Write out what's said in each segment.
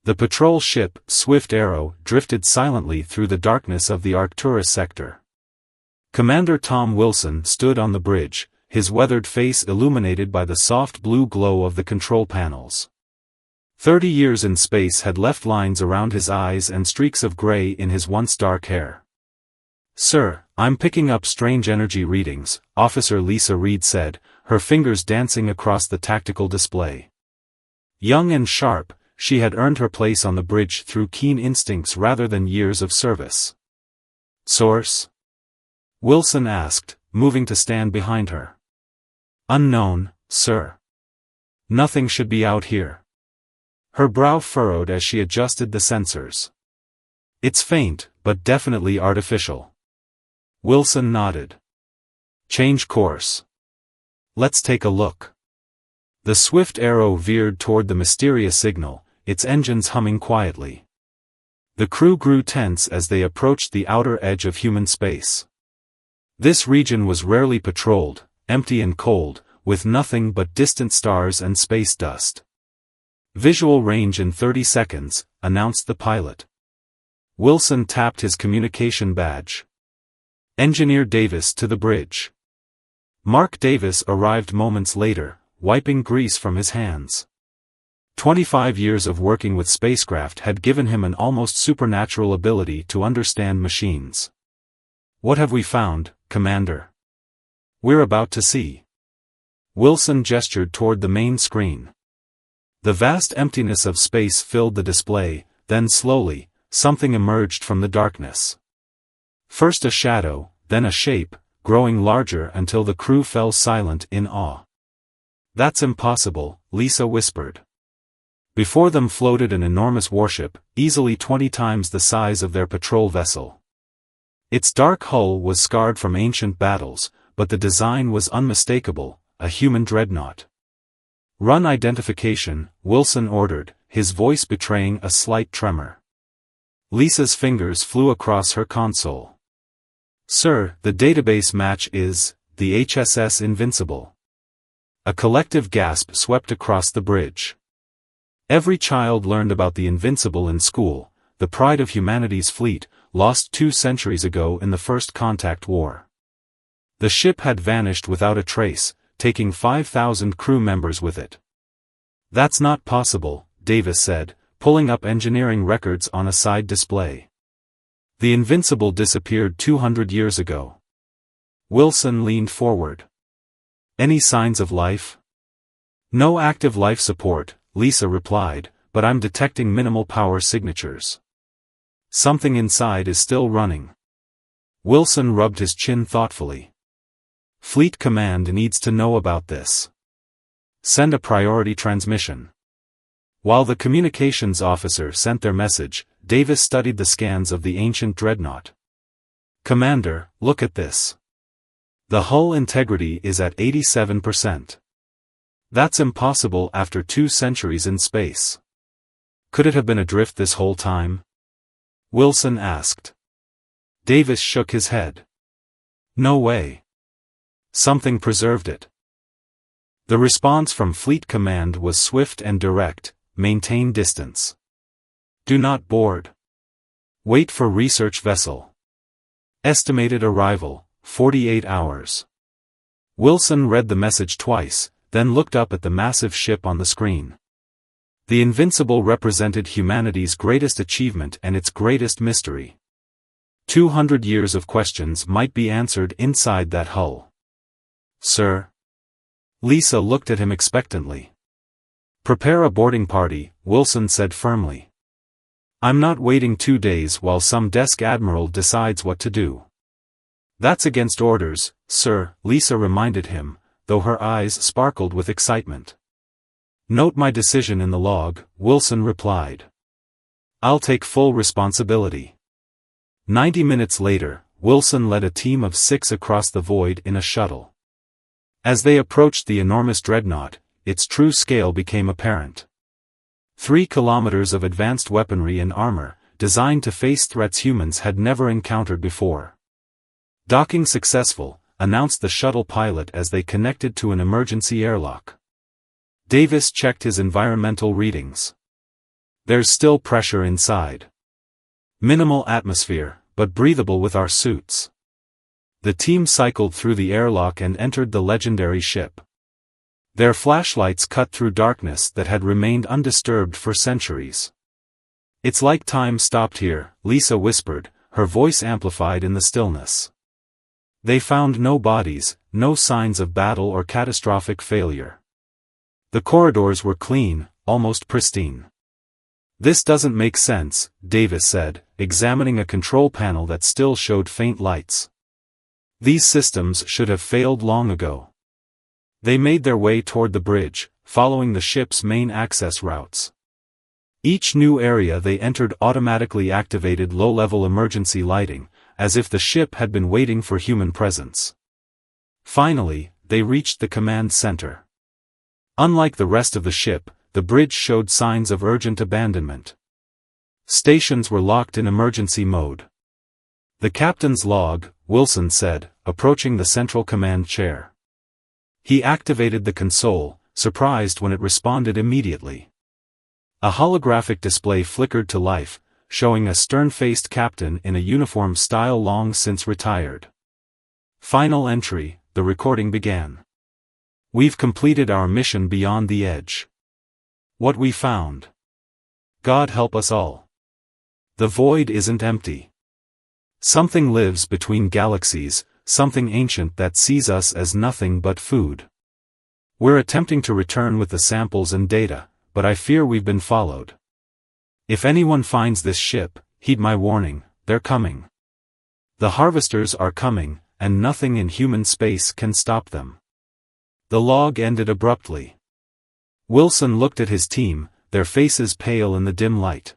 The patrol ship, Swift Arrow, drifted silently through the darkness of the Arcturus sector. Commander Tom Wilson stood on the bridge, his weathered face illuminated by the soft blue glow of the control panels. 30 years in space had left lines around his eyes and streaks of gray in his once dark hair. "Sir, I'm picking up strange energy readings," Officer Lisa Reed said, her fingers dancing across the tactical display. Young and sharp, she had earned her place on the bridge through keen instincts rather than years of service. "Source?" Wilson asked, moving to stand behind her. "Unknown, sir. Nothing should be out here." Her brow furrowed as she adjusted the sensors. "It's faint, but definitely artificial." Wilson nodded. "Change course. Let's take a look." The Swift Arrow veered toward the mysterious signal, its engines humming quietly. The crew grew tense as they approached the outer edge of human space. This region was rarely patrolled, empty and cold, with nothing but distant stars and space dust. "Visual range in 30 seconds, announced the pilot. Wilson tapped his communication badge. "Engineer Davis to the bridge." Mark Davis arrived moments later, wiping grease from his hands. 25 years of working with spacecraft had given him an almost supernatural ability to understand machines. "What have we found, Commander?" "We're about to see." Wilson gestured toward the main screen. The vast emptiness of space filled the display, then slowly, something emerged from the darkness. First a shadow, then a shape, growing larger until the crew fell silent in awe. "That's impossible," Lisa whispered. Before them floated an enormous warship, easily 20 times the size of their patrol vessel. Its dark hull was scarred from ancient battles, but the design was unmistakable, a human dreadnought. "Run identification," Wilson ordered, his voice betraying a slight tremor. Lisa's fingers flew across her console. "Sir, the database match is the HSS Invincible." A collective gasp swept across the bridge. Every child learned about the Invincible in school, the pride of humanity's fleet, lost 2 centuries ago in the First Contact War. The ship had vanished without a trace, taking 5,000 crew members with it. "That's not possible," Davis said, pulling up engineering records on a side display. "The Invincible disappeared 200 years ago." Wilson leaned forward. "Any signs of life?" "No active life support," Lisa replied, "but I'm detecting minimal power signatures. Something inside is still running." Wilson rubbed his chin thoughtfully. "Fleet Command needs to know about this. Send a priority transmission." While the communications officer sent their message, Davis studied the scans of the ancient dreadnought. "Commander, look at this. The hull integrity is at 87%. That's impossible after 2 centuries in space. Could it have been adrift this whole time?" Wilson asked. Davis shook his head. "No way. Something preserved it." The response from Fleet Command was swift and direct: maintain distance. Do not board. Wait for research vessel. Estimated arrival, 48 hours. Wilson read the message twice, then looked up at the massive ship on the screen. The Invincible represented humanity's greatest achievement and its greatest mystery. 200 years of questions might be answered inside that hull. "Sir?" Lisa looked at him expectantly. "Prepare a boarding party," Wilson said firmly. "I'm not waiting 2 days while some desk admiral decides what to do." "That's against orders, sir," Lisa reminded him, though her eyes sparkled with excitement. "Note my decision in the log," Wilson replied. "I'll take full responsibility." 90 minutes later, Wilson led a team of 6 across the void in a shuttle. As they approached the enormous dreadnought, its true scale became apparent. 3 kilometers of advanced weaponry and armor, designed to face threats humans had never encountered before. "Docking successful," announced the shuttle pilot as they connected to an emergency airlock. Davis checked his environmental readings. There's still pressure inside. Minimal atmosphere, but breathable with our suits. The team cycled through the airlock and entered the legendary ship. Their flashlights cut through darkness that had remained undisturbed for centuries. It's like time stopped here, Lisa whispered, her voice amplified in the stillness. They found no bodies, no signs of battle or catastrophic failure. The corridors were clean, almost pristine. This doesn't make sense, Davis said, examining a control panel that still showed faint lights. These systems should have failed long ago. They made their way toward the bridge, following the ship's main access routes. Each new area they entered automatically activated low-level emergency lighting, as if the ship had been waiting for human presence. Finally, they reached the command center. Unlike the rest of the ship, the bridge showed signs of urgent abandonment. Stations were locked in emergency mode. The captain's log, Wilson said, approaching the central command chair. He activated the console, surprised when it responded immediately. A holographic display flickered to life, showing a stern-faced captain in a uniform style long since retired. Final entry, the recording began. We've completed our mission beyond the edge. What we found. God help us all. The void isn't empty. Something lives between galaxies, something ancient that sees us as nothing but food. We're attempting to return with the samples and data, but I fear we've been followed. If anyone finds this ship, heed my warning, they're coming. The harvesters are coming, and nothing in human space can stop them. The log ended abruptly. Wilson looked at his team, their faces pale in the dim light.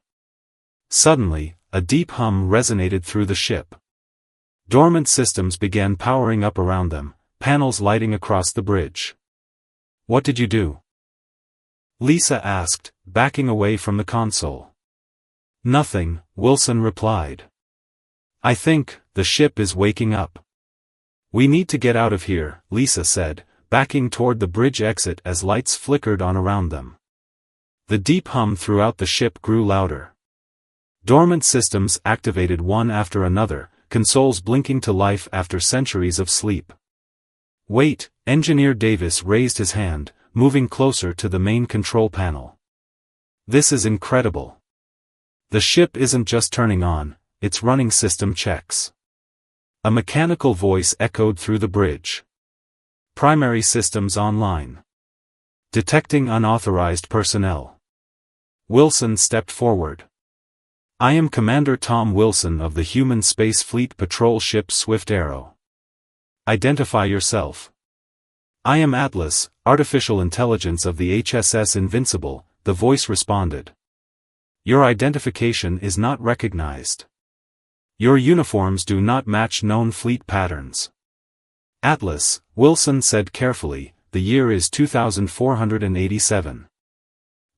Suddenly, a deep hum resonated through the ship. Dormant systems began powering up around them, panels lighting across the bridge. What did you do? Lisa asked, backing away from the console. Nothing, Wilson replied. I think, the ship is waking up. We need to get out of here, Lisa said, backing toward the bridge exit as lights flickered on around them. The deep hum throughout the ship grew louder. Dormant systems activated one after another, consoles blinking to life after centuries of sleep. Wait, Engineer Davis raised his hand, moving closer to the main control panel. This is incredible. The ship isn't just turning on, it's running system checks. A mechanical voice echoed through the bridge. Primary systems online. Detecting unauthorized personnel. Wilson stepped forward. I am Commander Tom Wilson of the Human Space Fleet patrol ship Swift Arrow. Identify yourself. I am Atlas, artificial intelligence of the HSS Invincible, the voice responded. Your identification is not recognized. Your uniforms do not match known fleet patterns. Atlas, Wilson said carefully, the year is 2487.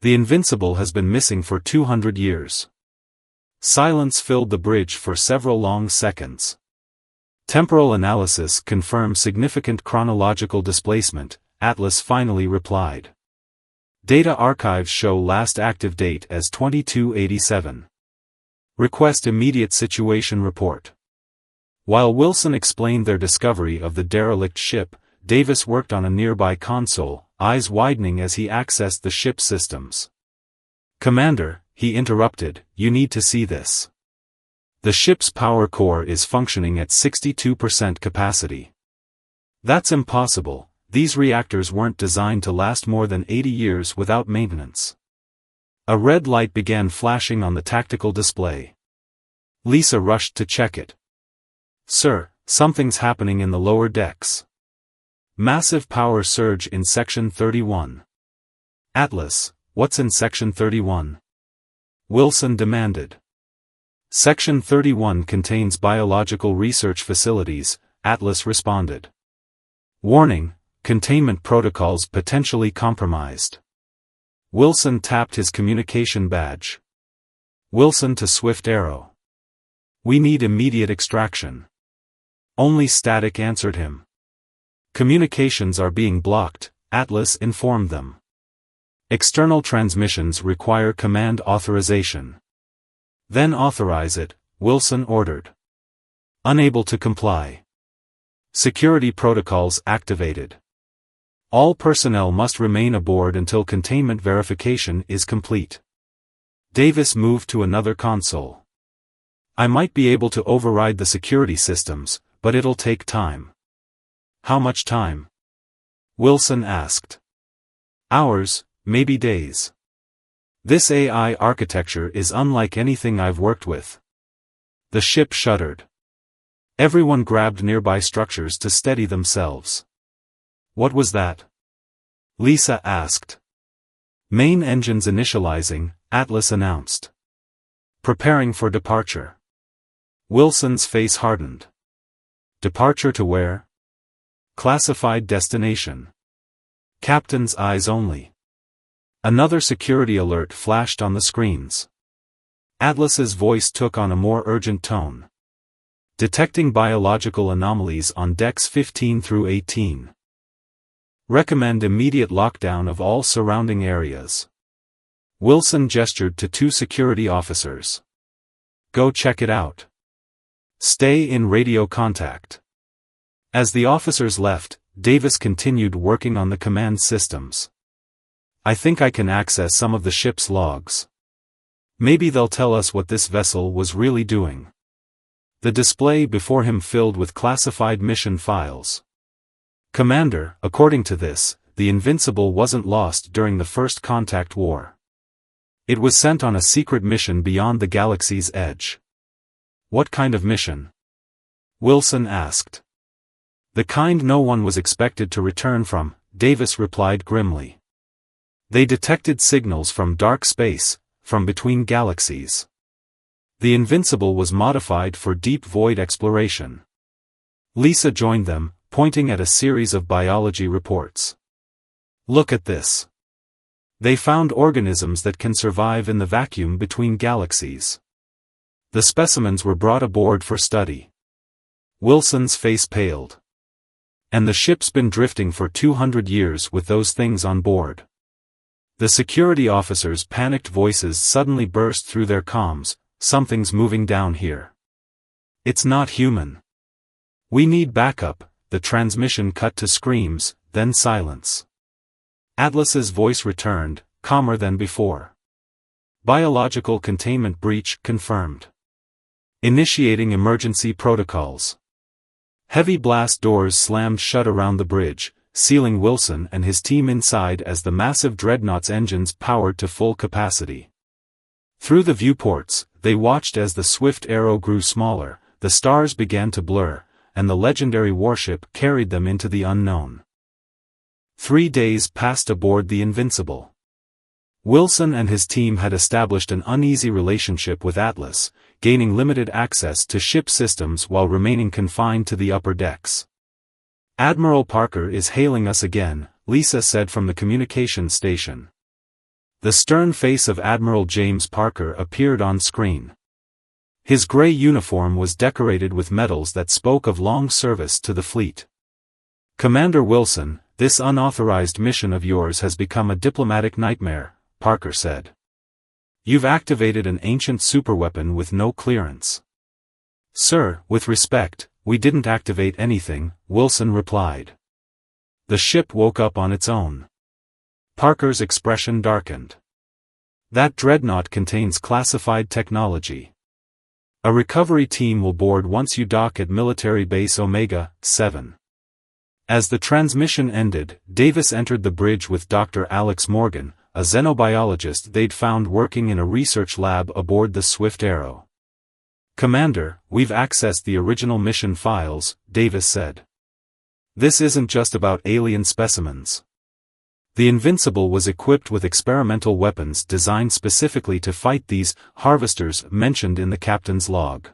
The Invincible has been missing for 200 years. Silence filled the bridge for several long seconds. Temporal analysis confirmed significant chronological displacement, Atlas finally replied. Data archives show last active date as 2287. Request immediate situation report. While Wilson explained their discovery of the derelict ship, Davis worked on a nearby console, eyes widening as he accessed the ship's systems. Commander, he interrupted, you need to see this. The ship's power core is functioning at 62% capacity. That's impossible, these reactors weren't designed to last more than 80 years without maintenance. A red light began flashing on the tactical display. Lisa rushed to check it. Sir, something's happening in the lower decks. Massive power surge in Section 31. Atlas, what's in Section 31? Wilson demanded. Section 31 contains biological research facilities, Atlas responded. Warning, containment protocols potentially compromised. Wilson tapped his communication badge. Wilson to Swift Arrow. We need immediate extraction. Only static answered him. Communications are being blocked, Atlas informed them. External transmissions require command authorization. Then authorize it, Wilson ordered. Unable to comply. Security protocols activated. All personnel must remain aboard until containment verification is complete. Davis moved to another console. I might be able to override the security systems, but it'll take time. How much time? Wilson asked. Hours, maybe days. This AI architecture is unlike anything I've worked with. The ship shuddered. Everyone grabbed nearby structures to steady themselves. What was that? Lisa asked. Main engines initializing, Atlas announced. Preparing for departure. Wilson's face hardened. Departure to where? Classified destination. Captain's eyes only. Another security alert flashed on the screens. Atlas's voice took on a more urgent tone. Detecting biological anomalies on decks 15 through 18. Recommend immediate lockdown of all surrounding areas. Wilson gestured to two security officers. Go check it out. Stay in radio contact. As the officers left, Davis continued working on the command systems. I think I can access some of the ship's logs. Maybe they'll tell us what this vessel was really doing. The display before him filled with classified mission files. Commander, according to this, the Invincible wasn't lost during the First Contact War. It was sent on a secret mission beyond the galaxy's edge. What kind of mission? Wilson asked. The kind no one was expected to return from, Davis replied grimly. They detected signals from dark space, from between galaxies. The Invincible was modified for deep void exploration. Lisa joined them, pointing at a series of biology reports. Look at this. They found organisms that can survive in the vacuum between galaxies. The specimens were brought aboard for study. Wilson's face paled. And the ship's been drifting for 200 years with those things on board. The security officers' panicked voices suddenly burst through their comms. Something's moving down here. It's not human. We need backup. The transmission cut to screams, then silence. Atlas's voice returned, calmer than before. Biological containment breach confirmed. Initiating emergency protocols. Heavy blast doors slammed shut around the bridge, sealing Wilson and his team inside as the massive Dreadnought's engines powered to full capacity. Through the viewports, they watched as the swift Arrow grew smaller, the stars began to blur, and the legendary warship carried them into the unknown. 3 days passed aboard the Invincible. Wilson and his team had established an uneasy relationship with Atlas, gaining limited access to ship systems while remaining confined to the upper decks. Admiral Parker is hailing us again, Lisa said from the communications station. The stern face of Admiral James Parker appeared on screen. His gray uniform was decorated with medals that spoke of long service to the fleet. Commander Wilson, this unauthorized mission of yours has become a diplomatic nightmare, Parker said. You've activated an ancient superweapon with no clearance. Sir, with respect, we didn't activate anything, Wilson replied. The ship woke up on its own. Parker's expression darkened. That Dreadnought contains classified technology. A recovery team will board once you dock at Military Base Omega-7. As the transmission ended, Davis entered the bridge with Dr. Alex Morgan, a xenobiologist they'd found working in a research lab aboard the Swift Arrow. Commander, we've accessed the original mission files, Davis said. This isn't just about alien specimens. The Invincible was equipped with experimental weapons designed specifically to fight these harvesters mentioned in the captain's log.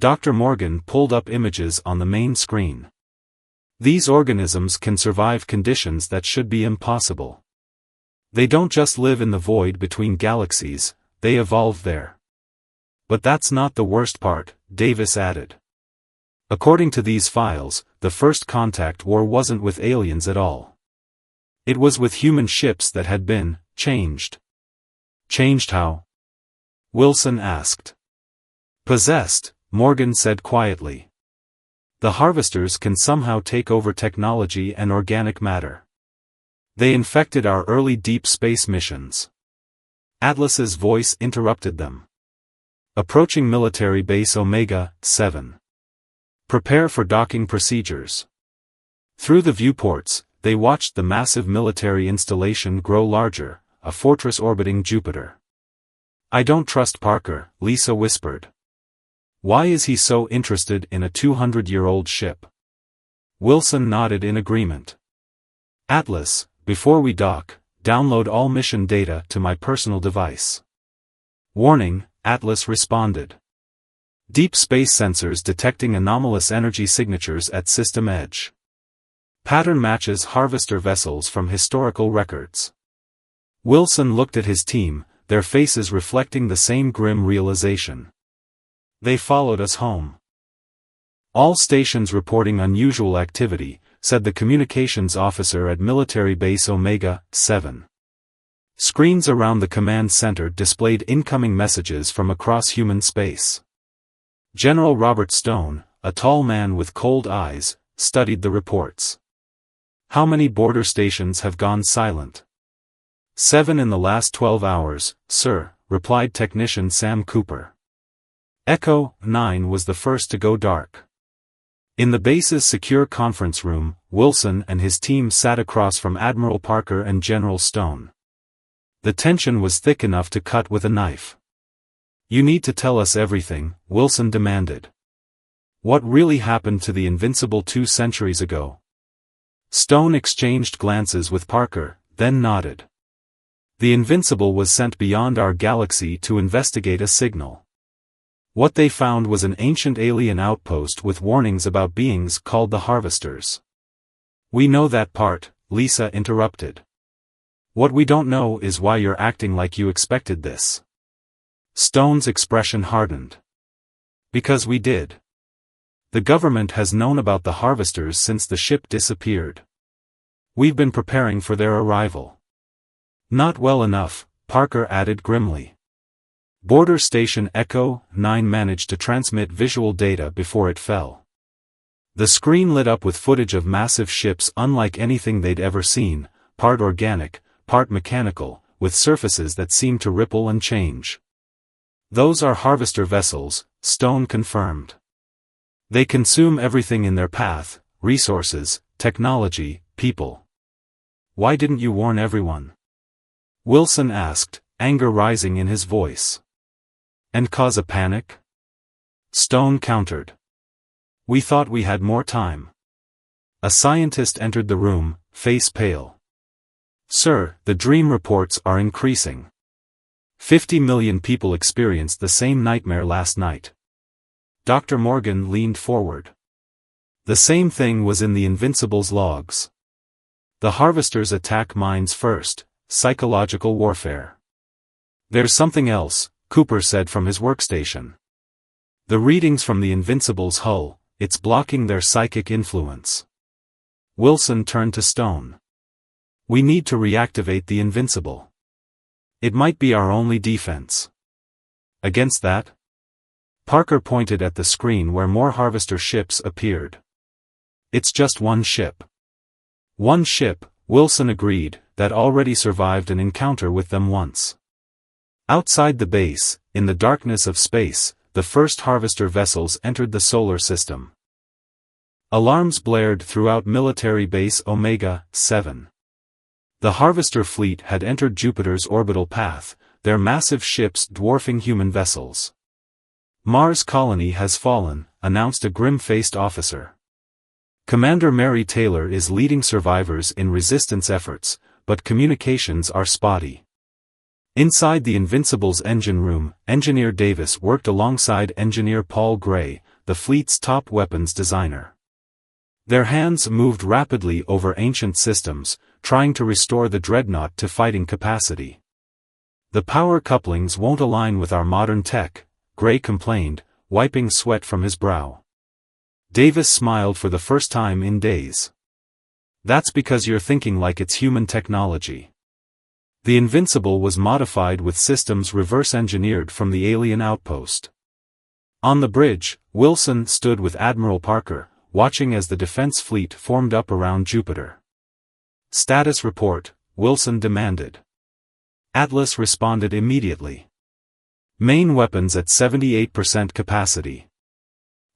Dr. Morgan pulled up images on the main screen. These organisms can survive conditions that should be impossible. They don't just live in the void between galaxies, they evolved there. But that's not the worst part, Davis added. According to these files, the First Contact War wasn't with aliens at all. It was with human ships that had been changed. Changed how? Wilson asked. Possessed, Morgan said quietly. The harvesters can somehow take over technology and organic matter. They infected our early deep space missions. Atlas's voice interrupted them. Approaching military base Omega-7. Prepare for docking procedures. Through the viewports, they watched the massive military installation grow larger, a fortress orbiting Jupiter. I don't trust Parker, Lisa whispered. Why is he so interested in a 200-year-old ship? Wilson nodded in agreement. Atlas, before we dock, download all mission data to my personal device. Warning, Atlas responded. Deep space sensors detecting anomalous energy signatures at system edge. Pattern matches harvester vessels from historical records. Wilson looked at his team, their faces reflecting the same grim realization. They followed us home. All stations reporting unusual activity, said the communications officer at military base Omega-7. Screens around the command center displayed incoming messages from across human space. General Robert Stone, a tall man with cold eyes, studied the reports. How many border stations have gone silent? 7 in the last 12 hours, sir, replied technician Sam Cooper. Echo 9 was the first to go dark. In the base's secure conference room, Wilson and his team sat across from Admiral Parker and General Stone. The tension was thick enough to cut with a knife. You need to tell us everything, Wilson demanded. What really happened to the Invincible 2 centuries ago? Stone exchanged glances with Parker, then nodded. The Invincible was sent beyond our galaxy to investigate a signal. What they found was an ancient alien outpost with warnings about beings called the Harvesters. We know that part, Lisa interrupted. What we don't know is why you're acting like you expected this. Stone's expression hardened. Because we did. The government has known about the Harvesters since the ship disappeared. We've been preparing for their arrival. Not well enough, Parker added grimly. Border Station Echo 9 managed to transmit visual data before it fell. The screen lit up with footage of massive ships unlike anything they'd ever seen, part organic, part mechanical, with surfaces that seemed to ripple and change. Those are harvester vessels, Stone confirmed. They consume everything in their path, resources, technology, people. Why didn't you warn everyone? Wilson asked, anger rising in his voice. And cause a panic? Stone countered. We thought we had more time. A scientist entered the room, face pale. Sir, the dream reports are increasing. 50 million people experienced the same nightmare last night. Dr. Morgan leaned forward. The same thing was in the Invincible's logs. The Harvesters attack minds first, psychological warfare. There's something else, Cooper said from his workstation. The readings from the Invincible's hull, it's blocking their psychic influence. Wilson turned to Stone. We need to reactivate the Invincible. It might be our only defense. Against that? Parker pointed at the screen where more Harvester ships appeared. It's just one ship. One ship, Wilson agreed, that already survived an encounter with them once. Outside the base, in the darkness of space, the first Harvester vessels entered the solar system. Alarms blared throughout military base Omega-7. The Harvester fleet had entered Jupiter's orbital path, their massive ships dwarfing human vessels. Mars colony has fallen, announced a grim-faced officer. Commander Mary Taylor is leading survivors in resistance efforts, but communications are spotty. Inside the Invincible's engine room, Engineer Davis worked alongside Engineer Paul Gray, the fleet's top weapons designer. Their hands moved rapidly over ancient systems, trying to restore the Dreadnought to fighting capacity. The power couplings won't align with our modern tech, Gray complained, wiping sweat from his brow. Davis smiled for the first time in days. That's because you're thinking like it's human technology. The Invincible was modified with systems reverse-engineered from the alien outpost. On the bridge, Wilson stood with Admiral Parker, watching as the defense fleet formed up around Jupiter. "Status report," Wilson demanded. Atlas responded immediately. "Main weapons at 78% capacity.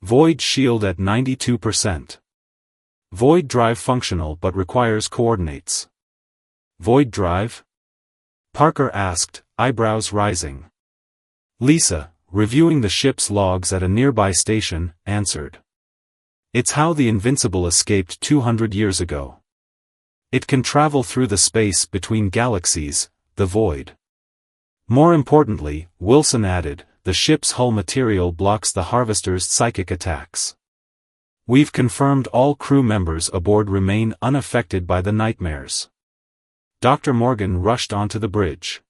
Void shield at 92%. Void drive functional but requires coordinates." "Void drive?" Parker asked, eyebrows rising. Lisa, reviewing the ship's logs at a nearby station, answered. "It's how the Invincible escaped 200 years ago. It can travel through the space between galaxies, the void." More importantly, Wilson added, the ship's hull material blocks the Harvester's psychic attacks. "We've confirmed all crew members aboard remain unaffected by the nightmares." Dr. Morgan rushed onto the bridge.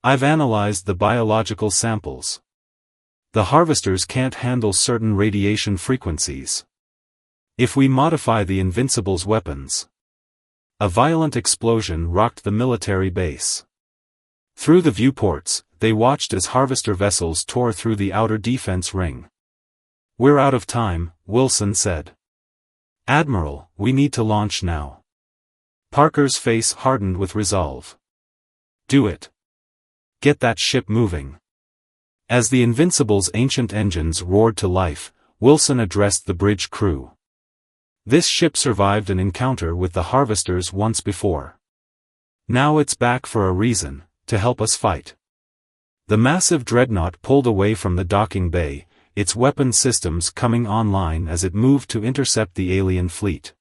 "I've analyzed the biological samples. The Harvesters can't handle certain radiation frequencies. If we modify the Invincible's weapons..." A violent explosion rocked the military base. Through the viewports, they watched as Harvester vessels tore through the outer defense ring. "We're out of time," Wilson said. "Admiral, we need to launch now." Parker's face hardened with resolve. "Do it. Get that ship moving." As the Invincible's ancient engines roared to life, Wilson addressed the bridge crew. "This ship survived an encounter with the Harvesters once before. Now it's back for a reason, to help us fight." The massive Dreadnought pulled away from the docking bay, its weapon systems coming online as it moved to intercept the alien fleet.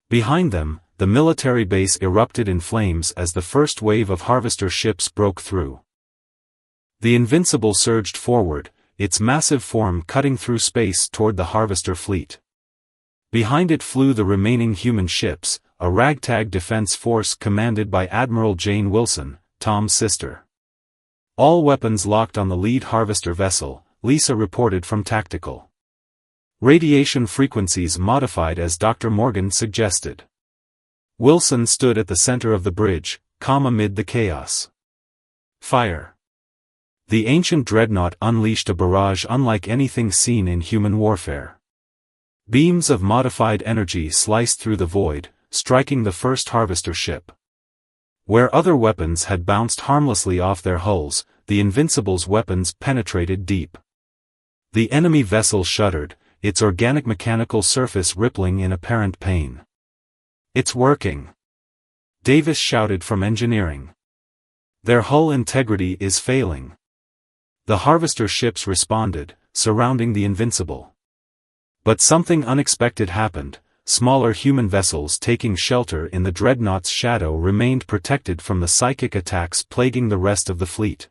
Behind them, the military base erupted in flames as the first wave of Harvester ships broke through. The Invincible surged forward, its massive form cutting through space toward the Harvester fleet. Behind it flew the remaining human ships, a ragtag defense force commanded by Admiral Jane Wilson, Tom's sister. "All weapons locked on the lead Harvester vessel," Lisa reported from Tactical. "Radiation frequencies modified as Dr. Morgan suggested." Wilson stood at the center of the bridge, calm amid the chaos. "Fire." The ancient Dreadnought unleashed a barrage unlike anything seen in human warfare. Beams of modified energy sliced through the void, striking the first Harvester ship. Where other weapons had bounced harmlessly off their hulls, the Invincible's weapons penetrated deep. The enemy vessel shuddered, its organic mechanical surface rippling in apparent pain. "It's working!" Davis shouted from engineering. "Their hull integrity is failing." The Harvester ships responded, surrounding the Invincible. But something unexpected happened. Smaller human vessels taking shelter in the Dreadnought's shadow remained protected from the psychic attacks plaguing the rest of the fleet.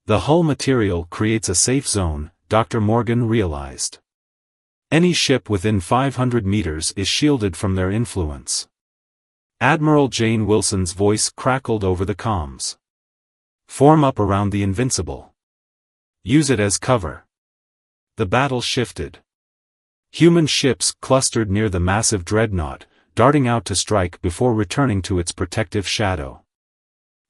"The hull material creates a safe zone," Dr. Morgan realized. "Any ship within 500 meters is shielded from their influence." Admiral Jane Wilson's voice crackled over the comms. "Form up around the Invincible. Use it as cover." The battle shifted. Human ships clustered near the massive Dreadnought, darting out to strike before returning to its protective shadow.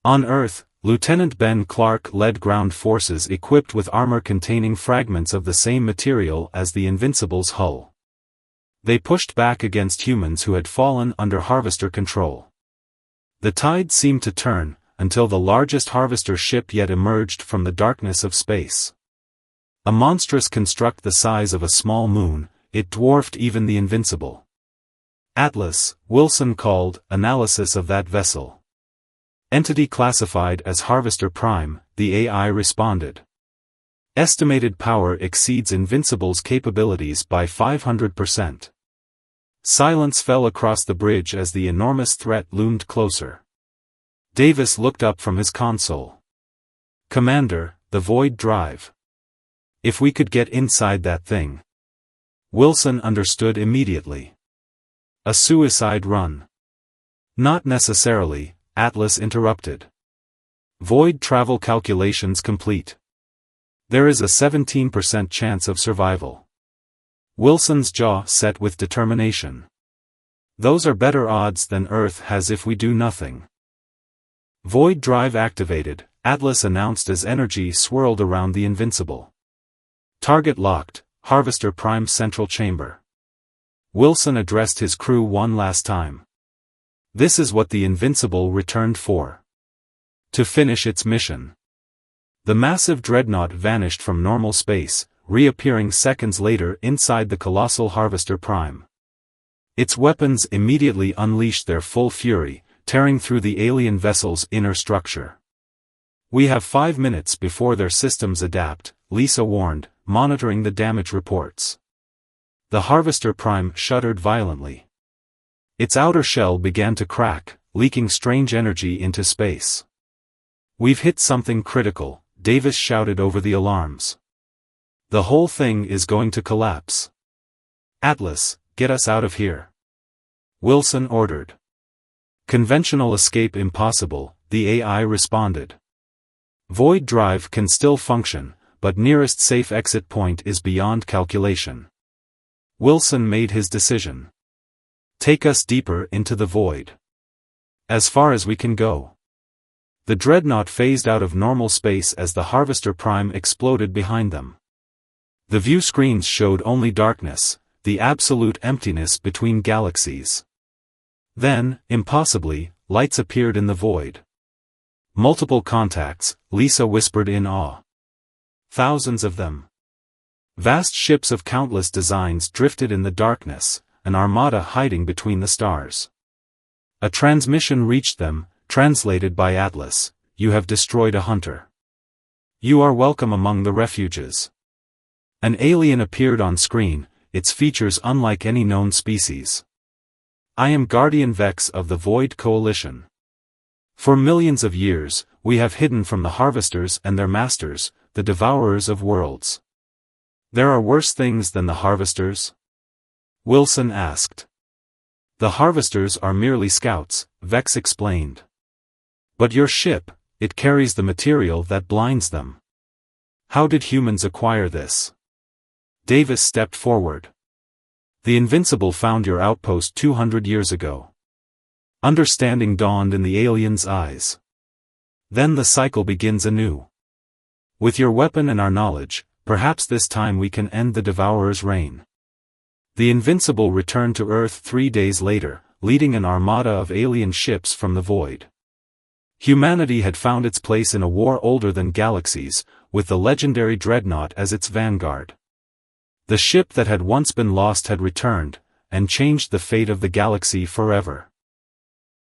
On Earth, Lieutenant Ben Clark led ground forces equipped with armor containing fragments of the same material as the Invincible's hull. They pushed back against humans who had fallen under Harvester control. The tide seemed to turn, until the largest Harvester ship yet emerged from the darkness of space. A monstrous construct the size of a small moon, it dwarfed even the Invincible. "Atlas," Wilson called, analysis of that vessel. "Entity classified as Harvester Prime," the AI responded. "Estimated power exceeds Invincible's capabilities by 500%. Silence fell across the bridge as the enormous threat loomed closer. Davis looked up from his console. "Commander, the Void Drive. If we could get inside that thing." Wilson understood immediately. "A suicide run." "Not necessarily," Atlas interrupted. "Void travel calculations complete. There is a 17% chance of survival." Wilson's jaw set with determination. Those are better odds than Earth has if we do nothing. Void drive activated, Atlas announced as energy swirled around the Invincible. Target locked, Harvester Prime Central Chamber. Wilson addressed his crew one last time. This is what the Invincible returned for. To finish its mission. The massive Dreadnought vanished from normal space, reappearing seconds later inside the colossal Harvester Prime. Its weapons immediately unleashed their full fury, tearing through the alien vessel's inner structure. We have 5 minutes before their systems adapt, Lisa warned, monitoring the damage reports. The Harvester Prime shuddered violently. Its outer shell began to crack, leaking strange energy into space. We've hit something critical, Davis shouted over the alarms. The whole thing is going to collapse. Atlas, get us out of here. Wilson ordered. Conventional escape impossible, the AI responded. Void drive can still function, but nearest safe exit point is beyond calculation. Wilson made his decision. Take us deeper into the void. As far as we can go. The Dreadnought phased out of normal space as the Harvester Prime exploded behind them. The view screens showed only darkness, the absolute emptiness between galaxies. Then, impossibly, lights appeared in the void. Multiple contacts, Lisa whispered in awe. Thousands of them. Vast ships of countless designs drifted in the darkness, an armada hiding between the stars. A transmission reached them, translated by Atlas, "You have destroyed a hunter. You are welcome among the refuges." An alien appeared on screen, its features unlike any known species. I am Guardian Vex of the Void Coalition. For millions of years, we have hidden from the Harvesters and their masters, the Devourers of Worlds. There are worse things than the Harvesters? Wilson asked. The Harvesters are merely scouts, Vex explained. But your ship, it carries the material that blinds them. How did humans acquire this? Davis stepped forward. The Invincible found your outpost 200 years ago. Understanding dawned in the alien's eyes. Then the cycle begins anew. With your weapon and our knowledge, perhaps this time we can end the Devourer's reign. The Invincible returned to Earth 3 days later, leading an armada of alien ships from the void. Humanity had found its place in a war older than galaxies, with the legendary Dreadnought as its vanguard. The ship that had once been lost had returned, and changed the fate of the galaxy forever.